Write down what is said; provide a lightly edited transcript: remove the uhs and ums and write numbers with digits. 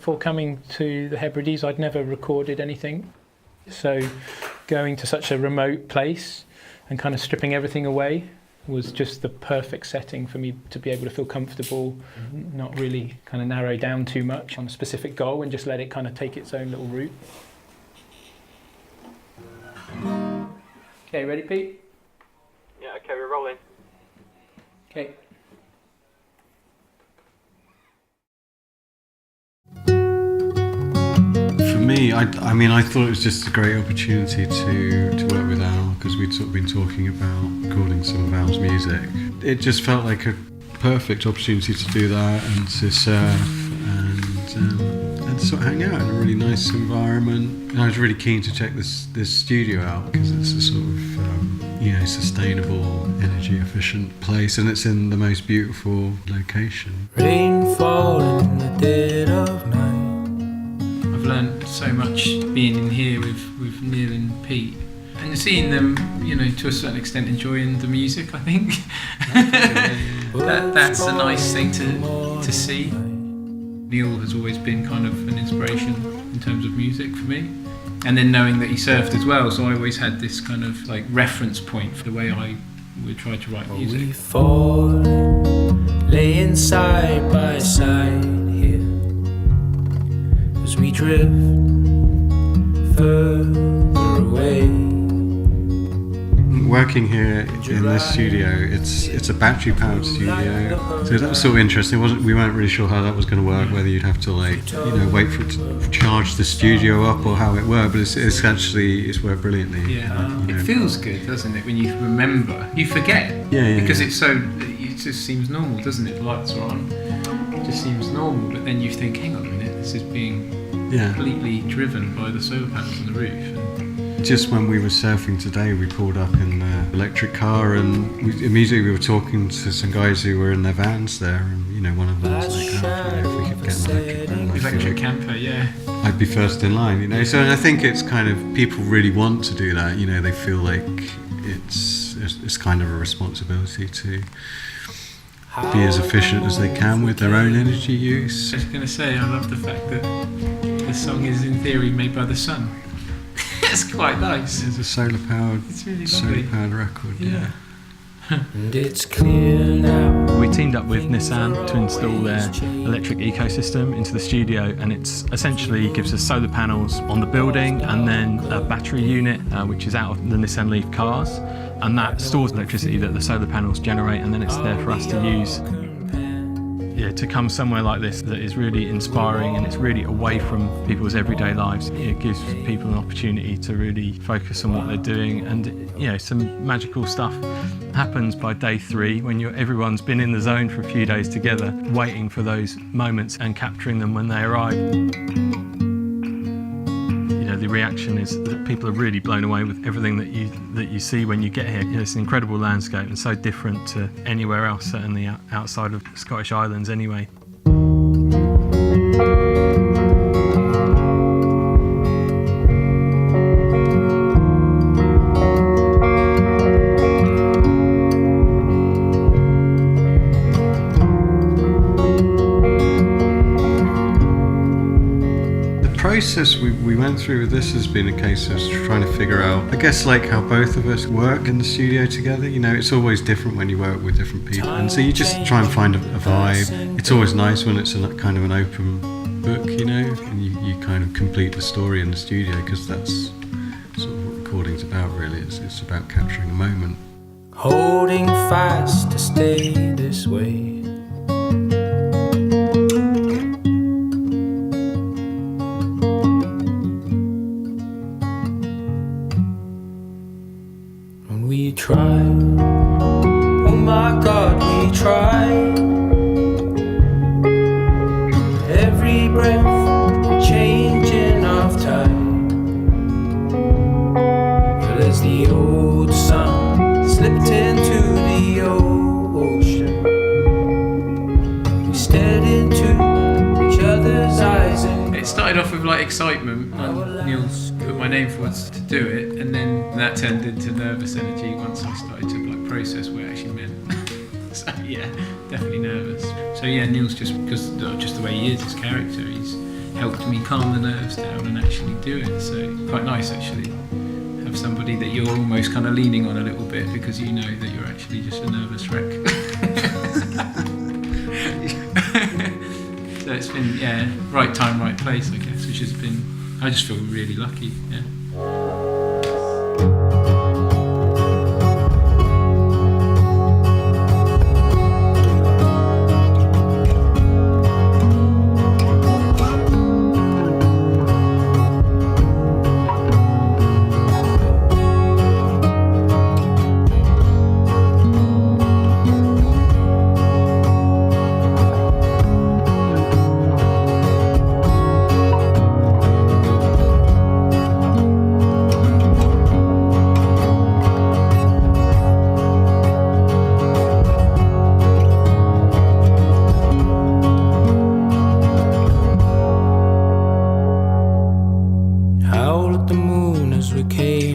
Before coming to the Hebrides, I'd never recorded anything. So going to such a remote place and kind of stripping everything away was just the perfect setting for me to be able to feel comfortable, not really kind of narrow down too much on a specific goal and just let it kind of take its own little route. Okay, ready, Pete? Yeah, okay, we're rolling. Okay. For me, I thought it was just a great opportunity to work with Al, because we'd sort of been talking about recording some of Al's music. It just felt like a perfect opportunity to do that and to surf and sort of hang out in a really nice environment. And I was really keen to check this studio out because it's a sort of sustainable, energy efficient place, and it's in the most beautiful location. Rainfall in the dead of night. I've learned so much being in here with Neil and Pete, and seeing them, to a certain extent enjoying the music. I think that's a nice thing to see. Neil has always been kind of an inspiration in terms of music for me, and then knowing that he surfed as well, so I always had this kind of like reference point for the way I would try to write music. We fall, laying side by side here, as we drift further away. Working here in this studio, it's a battery powered studio, so that was sort of interesting. We weren't really sure how that was going to work, whether you'd have to wait for it to charge the studio up or how it worked, but it's worked brilliantly. Yeah, it feels good, doesn't it, when you remember? You forget, because it just seems normal, doesn't it? The lights are on, it just seems normal, but then you think, hang on a minute, this is being completely driven by the solar panels on the roof. Just when we were surfing today, we pulled up in the electric car, and immediately we were talking to some guys who were in their vans there, and one of them was like, if we could get an electric camper, I'd be first in line, So I think it's kind of, people really want to do that, they feel like it's kind of a responsibility to be as efficient as they can with their own energy use. I was going to say, I love the fact that the song is in theory made by the sun. It's quite nice. It's a solar-powered record, yeah. And it's clear now. We teamed up with Nissan to install their electric ecosystem into the studio, and it's essentially gives us solar panels on the building and then a battery unit which is out of the Nissan Leaf cars, and that stores electricity that the solar panels generate, and then it's there for us to use. To come somewhere like this that is really inspiring and it's really away from people's everyday lives, it gives people an opportunity to really focus on what they're doing, and some magical stuff happens by day 3 when everyone's been in the zone for a few days together, waiting for those moments and capturing them when they arrive. The reaction is that people are really blown away with everything that you see when you get here. It's an incredible landscape and so different to anywhere else, certainly outside of the Scottish Islands anyway. The process we went through with this has been a case of trying to figure out, I guess, how both of us work in the studio together. It's always different when you work with different people, and so you just try and find a vibe. It's always nice when it's kind of an open book, and you kind of complete the story in the studio, because that's sort of what recording's about, really. It's about capturing a moment. Holding fast to stay this way. We tried, oh my God, we tried. Every breath, changing of time. Well, as the old sun slipped into the ocean, we stared into each other's eyes. It started off with excitement, and Neil put my name forward to do it, and then that turned into nervous energy once I started to process what it actually meant. So definitely nervous. So Neil's just because the way he is, his character, helped me calm the nerves down and actually do it. So quite nice actually. Have somebody that you're almost kind of leaning on a little bit because you know that you're actually just a nervous wreck. So it's been, yeah, right time, right place, I guess, which has been, I just feel really lucky, yeah. Howl at the moon as we came